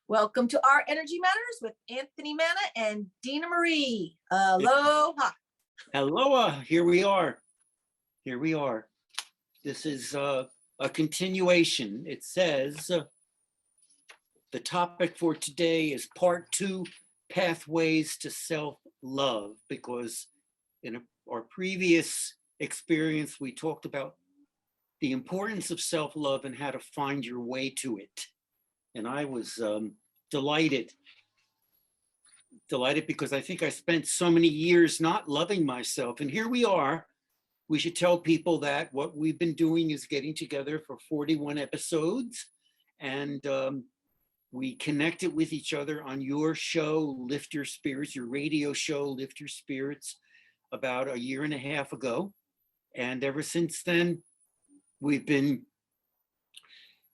Welcome to Our Energy Matters with Anthony Manna and Dena Marie. Aloha. Aloha. Here we are. Here we are. This is a continuation. It says the topic for today is part 2, pathways to self-love, because in our previous experience, we talked about the importance of self-love and how to find your way to it. And I was delighted because I think I spent so many years not loving myself. And here we are. We should tell people that what we've been doing is getting together for 41 episodes. And we connected with each other on your show, Lift Your Spirits, your radio show, Lift Your Spirits, about 1.5 years ago. And ever since then, we've been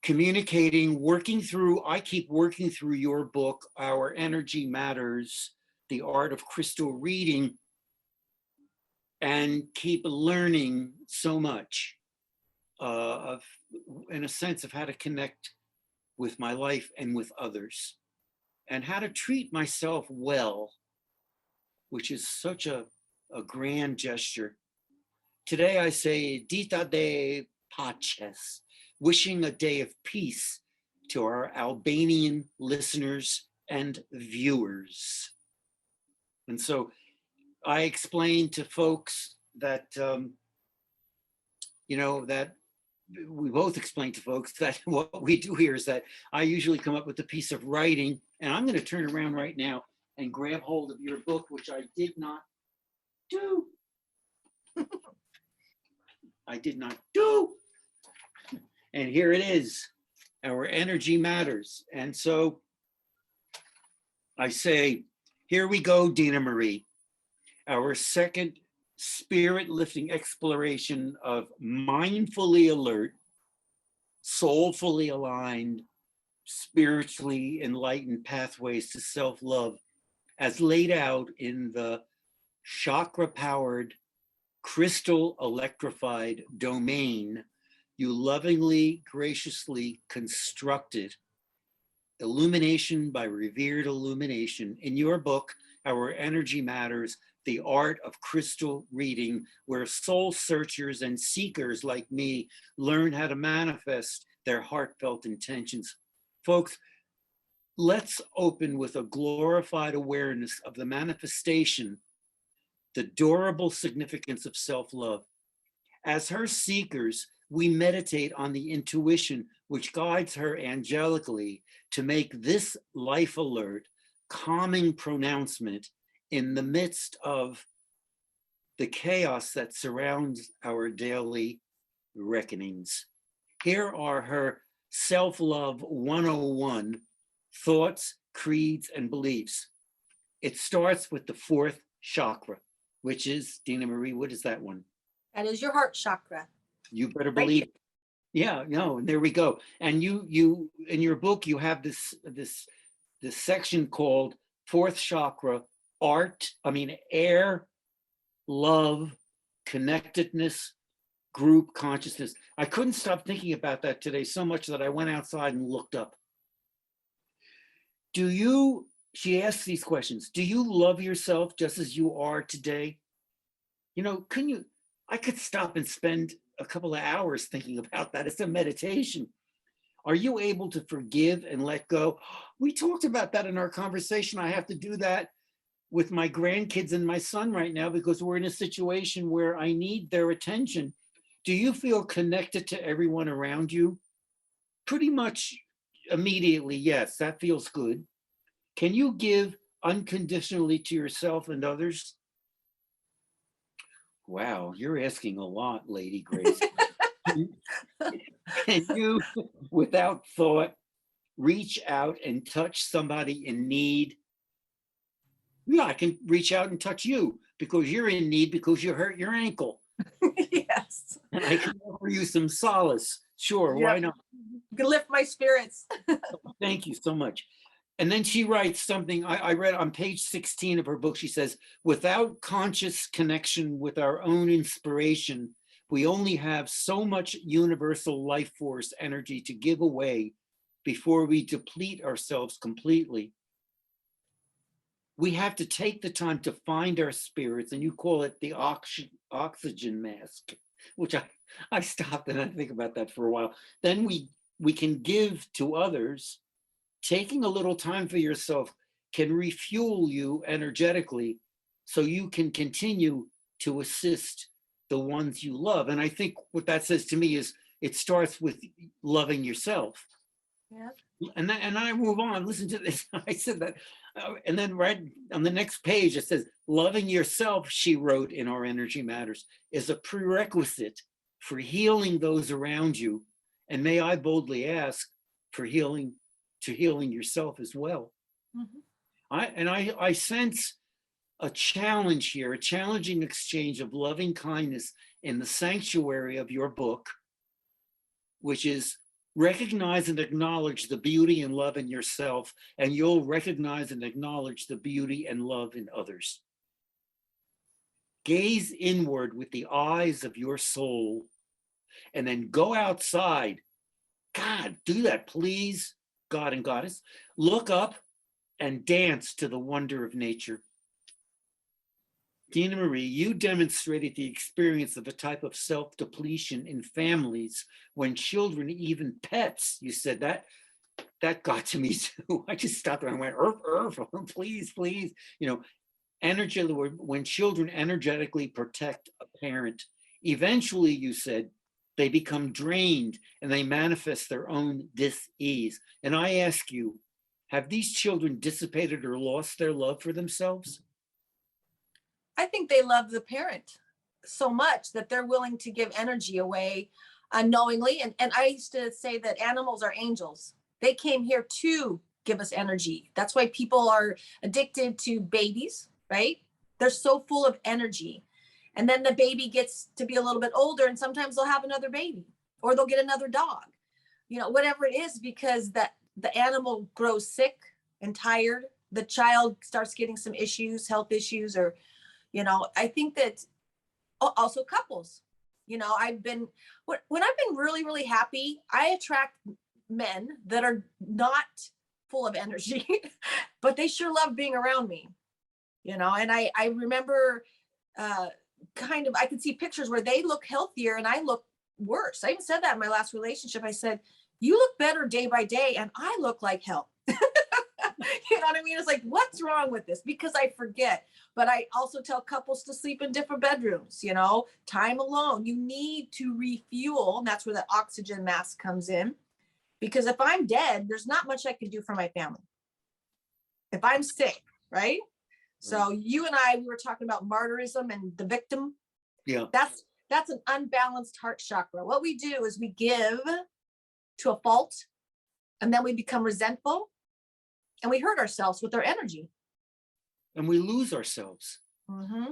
communicating, I keep working through your book, Our Energy Matters, The Art of Crystal Reading, and keep learning so much in a sense of how to connect with my life and with others, and how to treat myself well, which is such a grand gesture. Today I say, Dita de Paces, wishing a day of peace to our Albanian listeners and viewers. And so I explained to folks that, that we both explained to folks that what we do here is that I usually come up with a piece of writing, and I'm going to turn around right now and grab hold of your book, which I did not do. I did not do. And here it is, Our Energy Matters. And so I say, here we go, Dena Marie, our second spirit lifting exploration of mindfully alert, soulfully aligned, spiritually enlightened pathways to self-love, as laid out in the chakra-powered, crystal electrified domain you lovingly, graciously constructed, illumination by revered illumination, in your book, Our Energy Matters, The Art of Crystal Reading, where soul searchers and seekers like me learn how to manifest their heartfelt intentions. Folks, let's open with a glorified awareness of the manifestation, the durable significance of self-love. As her seekers, we meditate on the intuition which guides her angelically to make this life alert, calming pronouncement in the midst of the chaos that surrounds our daily reckonings. Here are her Self-Love 101, thoughts, creeds, and beliefs. It starts with the 4th chakra, which is, Dena Marie, what is that one? That is your heart chakra. You better believe. Yeah, no, there we go. And you in your book, you have this section called 4th chakra, air, love, connectedness, group consciousness. I couldn't stop thinking about that today so much that I went outside and looked up. She asks these questions. Do you love yourself just as you are today? I could stop and spend a couple of hours thinking about that. It's a meditation. Are you able to forgive and let go? We talked about that in our conversation. I have to do that with my grandkids and my son right now because we're in a situation where I need their attention. Do you feel connected to everyone around you? Pretty much immediately, yes, that feels good. Can you give unconditionally to yourself and others? Wow, you're asking a lot, Lady Grace. Can you, without thought, reach out and touch somebody in need? Yeah, I can reach out and touch you because you're in need because you hurt your ankle. Yes. And I can offer you some solace. Sure, yep. Why not? You can lift my spirits. Thank you so much. And then she writes something, I read on page 16 of her book, she says, without conscious connection with our own inspiration, we only have so much universal life force energy to give away before we deplete ourselves completely, we have to take the time to find our spirits, and you call it the oxygen mask, which I stopped and I think about that for a while. Then we can give to others. Taking a little time for yourself can refuel you energetically so you can continue to assist the ones you love. And I think what that says to me is it starts with loving yourself. Yeah. And I move on. Listen to this. I said that. And then right on the next page, it says, loving yourself, she wrote in Our Energy Matters, is a prerequisite for healing those around you. And may I boldly ask for healing yourself as well. Mm-hmm. I sense a challenge here, a challenging exchange of loving kindness in the sanctuary of your book, which is recognize and acknowledge the beauty and love in yourself, and you'll recognize and acknowledge the beauty and love in others. Gaze inward with the eyes of your soul, and then go outside. God, do that, please, God and Goddess. Look up and dance to the wonder of nature. Dena Marie, you demonstrated the experience of a type of self-depletion in families when children, even pets, you said that got to me too. I just stopped there and went, please, please. You know, energy, when children energetically protect a parent, eventually, you said, they become drained and they manifest their own dis-ease. And I ask you, have these children dissipated or lost their love for themselves? I think they love the parent so much that they're willing to give energy away unknowingly. And I used to say that animals are angels. They came here to give us energy. That's why people are addicted to babies, right? They're so full of energy. And then the baby gets to be a little bit older, and sometimes they'll have another baby or they'll get another dog, you know, whatever it is, because the animal grows sick and tired. The child starts getting some issues, health issues, or, you know, I think that also couples, you know, when I've been really, really happy, I attract men that are not full of energy, but they sure love being around me, you know. And I remember I could see pictures where they look healthier and I look worse. I even said that in my last relationship. I said, you look better day by day and I look like hell. You know what I mean? It's like, what's wrong with this? Because I forget. But I also tell couples to sleep in different bedrooms, you know, time alone. You need to refuel. And that's where the oxygen mask comes in. Because if I'm dead, there's not much I can do for my family. If I'm sick, right? So you and we were talking about martyrism and the victim. Yeah. That's an unbalanced heart chakra. What we do is we give to a fault, and then we become resentful, and we hurt ourselves with our energy. And we lose ourselves. Mm-hmm.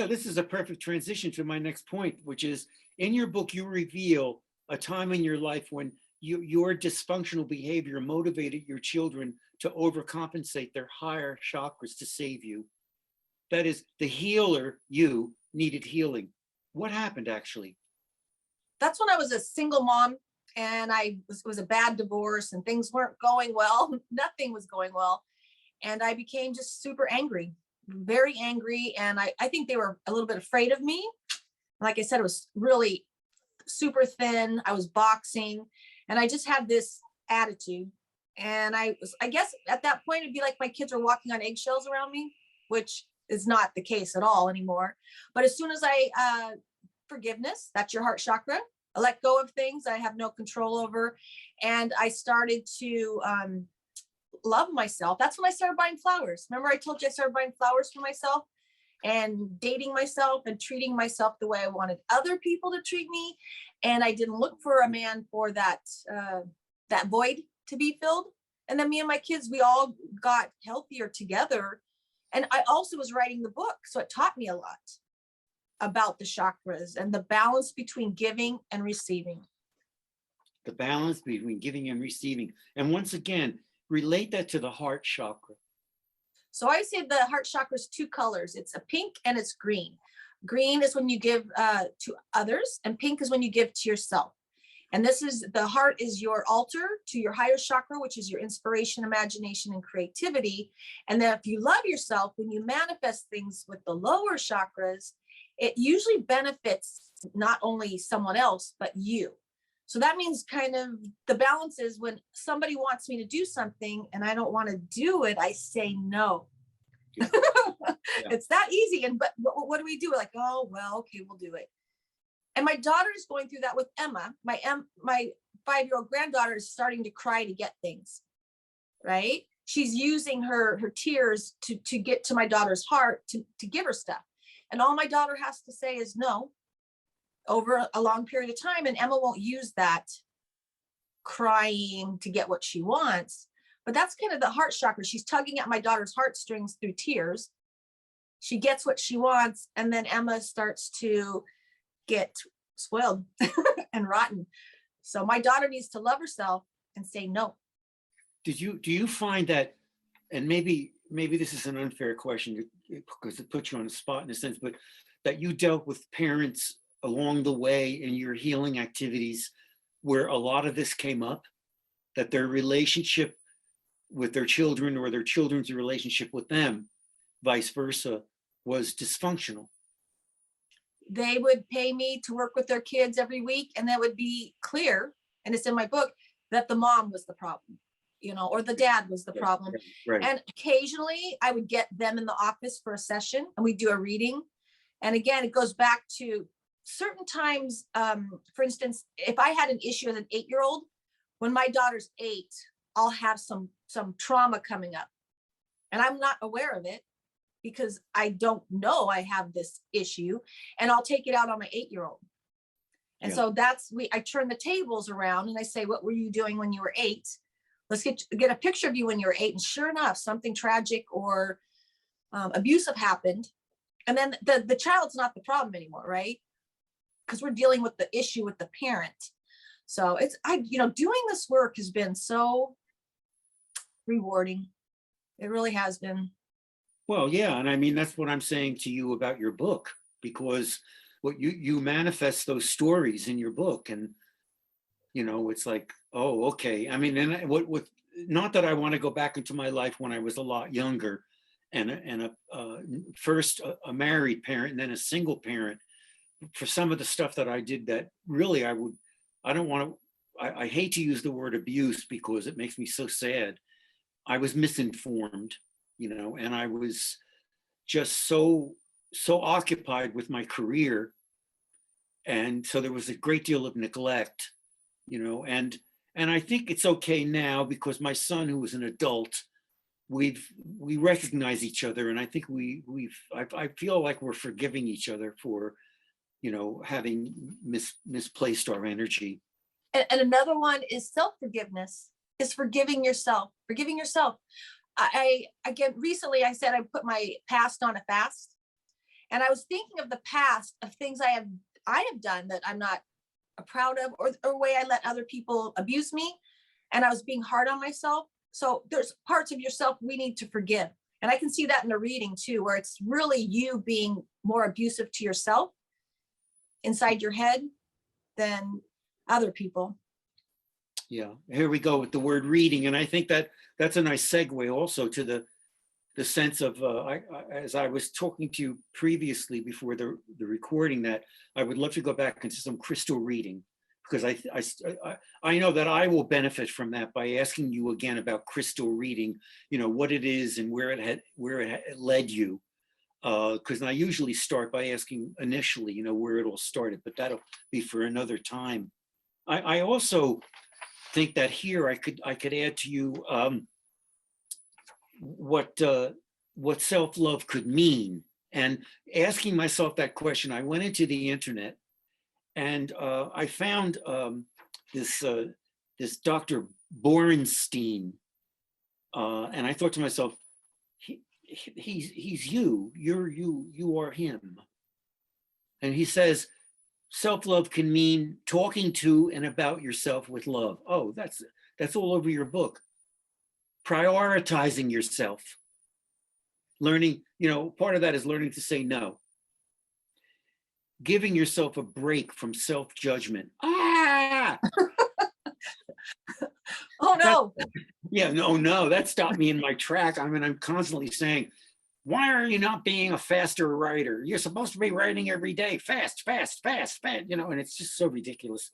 This is a perfect transition to my next point, which is in your book, you reveal a time in your life when your dysfunctional behavior motivated your children to overcompensate their higher chakras to save you. That is, the healer, you, needed healing. What happened, actually? That's when I was a single mom, and it was a bad divorce, and things weren't going well. Nothing was going well. And I became just super angry, very angry. And I think they were a little bit afraid of me. Like I said, it was really super thin. I was boxing, and I just had this attitude. And I guess at that point, it'd be like my kids are walking on eggshells around me, which is not the case at all anymore. But as soon as forgiveness, that's your heart chakra. I let go of things I have no control over. And I started to love myself. That's when I started buying flowers. Remember I told you I started buying flowers for myself and dating myself and treating myself the way I wanted other people to treat me. And I didn't look for a man for that void to be filled. And then me and my kids, we all got healthier together. And I also was writing the book. So it taught me a lot about the chakras and the balance between giving and receiving. The balance between giving and receiving. And once again, relate that to the heart chakra. So I say the heart chakra is two colors. It's a pink and it's green. Green is when you give to others, and pink is when you give to yourself. And this is, the heart is your altar to your higher chakra, which is your inspiration, imagination, and creativity. And then if you love yourself, when you manifest things with the lower chakras, it usually benefits not only someone else, but you. So that means kind of the balance is when somebody wants me to do something and I don't want to do it, I say no. Yeah. It's that easy. And but what do we do? We're like, oh, well, okay, we'll do it. And my daughter is going through that with Emma. My 5-year-old granddaughter is starting to cry to get things, right? She's using her tears to get to my daughter's heart to give her stuff. And all my daughter has to say is no over a long period of time. And Emma won't use that crying to get what she wants. But that's kind of the heart chakra. She's tugging at my daughter's heartstrings through tears. She gets what she wants. And then Emma starts to get spoiled and rotten. So my daughter needs to love herself and say no. Do you find that, and maybe this is an unfair question because it puts you on the spot in a sense, but that you dealt with parents along the way in your healing activities where a lot of this came up, that their relationship with their children or their children's relationship with them, vice versa, was dysfunctional? They would pay me to work with their kids every week, and that would be clear, and it's in my book, that the mom was the problem, or the dad was the problem. Right. And occasionally I would get them in the office for a session and we do a reading. And again, it goes back to certain times. For instance, if I had an issue as an 8-year-old, when my daughter's 8, I'll have some trauma coming up and I'm not aware of it because I don't know I have this issue, and I'll take it out on my 8-year-old. And so I turn the tables around and I say, what were you doing when you were 8? Let's get a picture of you when you were 8. And sure enough, something tragic or abusive happened. And then the child's not the problem anymore, right? Because we're dealing with the issue with the parent. So doing this work has been so rewarding. It really has been. Well, yeah. And I mean, that's what I'm saying to you about your book, because what you manifest those stories in your book, and it's like, oh, okay. I mean, and what not that I want to go back into my life when I was a lot younger and first a married parent and then a single parent, for some of the stuff that I did that really I hate to use the word abuse because it makes me so sad. I was misinformed, and I was just so occupied with my career. And so there was a great deal of neglect, and I think it's okay now because my son, who was an adult, we recognize each other. And I think I feel like we're forgiving each other for, having misplaced our energy. And another one is self-forgiveness, is forgiving yourself. Recently I said I put my past on a fast, and I was thinking of the past of things I have done that I'm not proud of, or way I let other people abuse me, and I was being hard on myself. So there's parts of yourself we need to forgive, and I can see that in the reading too, where it's really you being more abusive to yourself inside your head than other people. Yeah, here we go with the word reading, and I think that's a nice segue also to the sense of as I was talking to you previously before the recording, that I would love to go back into some crystal reading, because I know that I will benefit from that by asking you again about crystal reading, what it is and where it led you, because I usually start by asking initially, where it all started, but that'll be for another time. I also think that here I could add to you what self-love could mean. And asking myself that question, I went into the internet and I found this Dr. Borenstein, and I thought to myself, he's you, you are him. And he says, self-love can mean talking to and about yourself with love. Oh, that's all over your book. Prioritizing yourself. Learning, part of that is learning to say no. Giving yourself a break from self-judgment. Oh no. Yeah, no, that stopped me in my track. I mean, I'm constantly saying, why are you not being a faster writer? You're supposed to be writing every day, fast, fast, fast, fast, and it's just so ridiculous.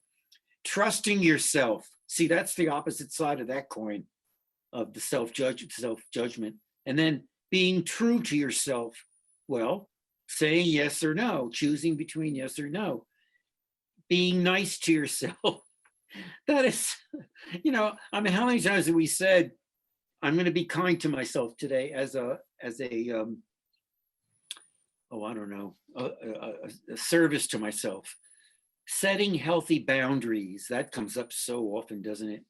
Trusting yourself. See, that's the opposite side of that coin, of the self-judgment. And then being true to yourself. Well, saying yes or no, choosing between yes or no. Being nice to yourself. That is, I mean, how many times have we said, I'm going to be kind to myself today as a I don't know, a service to myself. Setting healthy boundaries, that comes up so often, doesn't it?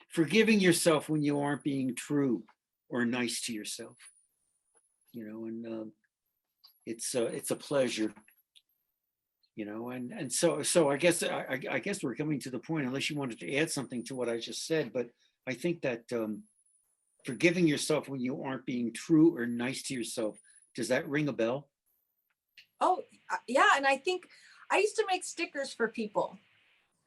Forgiving yourself when you aren't being true or nice to yourself, and it's a pleasure, and so I guess we're coming to the point, unless you wanted to add something to what I just said, but I think that forgiving yourself when you aren't being true or nice to yourself, does that ring a bell? Oh, yeah. And I think I used to make stickers for people.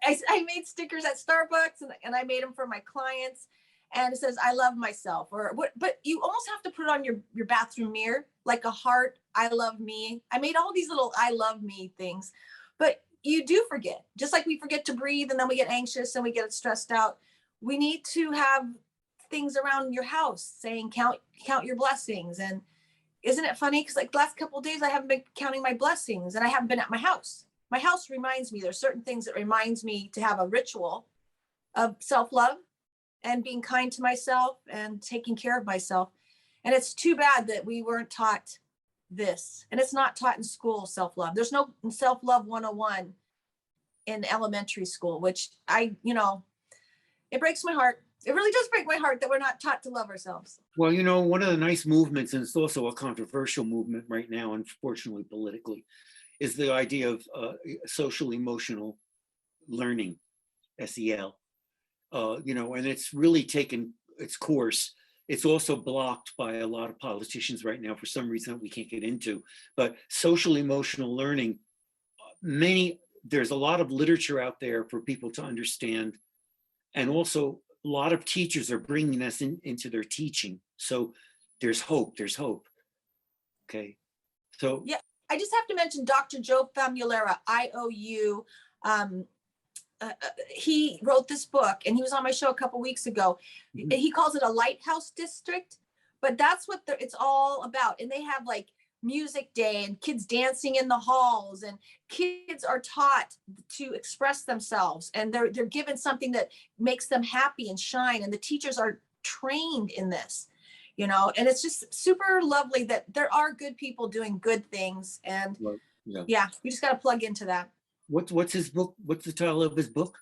I made stickers at Starbucks and I made them for my clients. And it says, I love myself, or what, but you almost have to put it on your bathroom mirror, like a heart, I love me. I made all these little I love me things, but you do forget, just like we forget to breathe and then we get anxious and we get stressed out. We need to have things around your house saying, count your blessings. And isn't it funny? Because like the last couple of days, I haven't been counting my blessings and I haven't been at my house. My house reminds me, there's certain things that reminds me to have a ritual of self-love and being kind to myself and taking care of myself. And it's too bad that we weren't taught this. And it's not taught in school, self-love. There's no self-love 101 in elementary school, which it breaks my heart. It really does break my heart that we're not taught to love ourselves. Well, one of the nice movements, and it's also a controversial movement right now, unfortunately, politically, is the idea of social emotional learning, SEL. And it's really taken its course. It's also blocked by a lot of politicians right now for some reason that we can't get into. But social emotional learning, there's a lot of literature out there for people to understand, and also a lot of teachers are bringing this into their teaching. So there's hope. Okay. So yeah, I just have to mention Dr. Joe Famulera, IOU. He wrote this book and he was on my show a couple weeks ago. Mm-hmm. He calls it a lighthouse district, but that's what it's all about. And they have like music day and kids dancing in the halls, and kids are taught to express themselves, and they're given something that makes them happy and shine. And the teachers are trained in this, and it's just super lovely that there are good people doing good things. And yeah, we just got to plug into that. What's his book? What's the title of his book?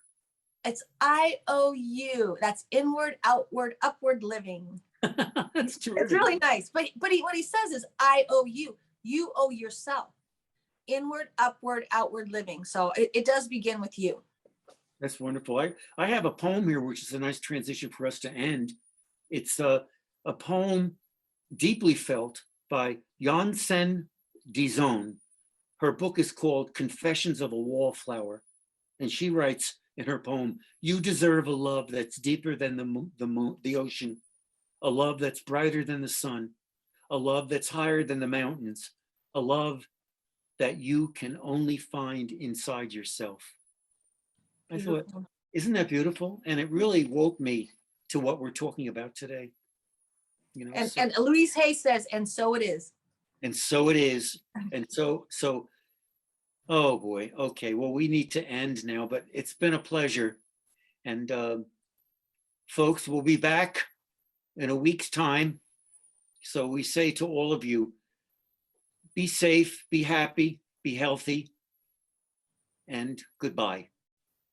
It's IOU. That's inward, outward, upward living. That's true. It's really nice. But what he says is IOU. You owe yourself. Inward, upward, outward living. So it does begin with you. That's wonderful. I have a poem here, which is a nice transition for us to end. It's a poem deeply felt by Janssen Dizon. Her book is called Confessions of a Wallflower. And she writes in her poem, you deserve a love that's deeper than the ocean, a love that's brighter than the sun, a love that's higher than the mountains, a love that you can only find inside yourself. Beautiful. I thought, isn't that beautiful? And it really woke me to what we're talking about today. And Louise Hay says, and so it is. And so it is. And so, oh boy. Okay. Well, we need to end now, but it's been a pleasure. And folks, we'll be back in a week's time. So we say to all of you, be safe, be happy, be healthy, and goodbye.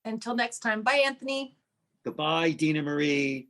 Until next time. Bye, Anthony. Goodbye, Dena Marie.